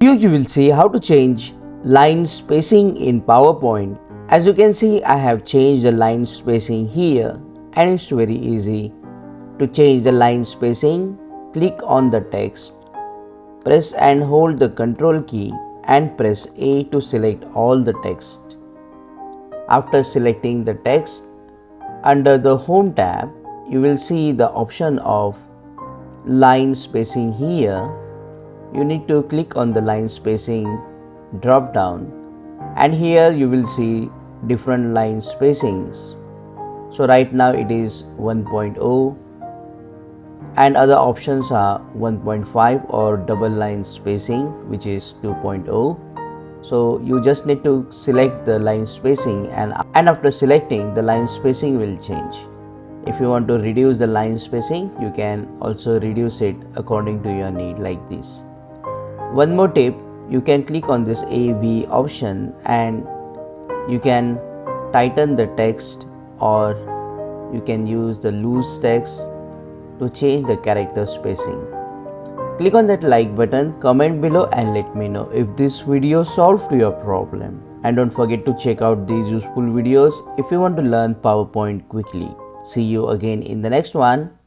Here you will see how to change line spacing in PowerPoint. As you can see, I have changed the line spacing here, and it's very easy. To change the line spacing, click on the text, press and hold the Ctrl key and press A to select all the text. After selecting the text, under the Home tab, you will see the option of line spacing here. You need to click on the line spacing drop down, and here you will see different line spacings. So right now it is 1.0 and other options are 1.5 or double line spacing, which is 2.0. So you just need to select the line spacing, and after selecting, the line spacing will change. If you want to reduce the line spacing, you can also reduce it according to your need, like this. One more tip, you can click on this AV option and you can tighten the text, or you can use the loose text to change the character spacing. Click on that like button, comment below and let me know if this video solved your problem. And don't forget to check out these useful videos if you want to learn PowerPoint quickly. See you again in the next one.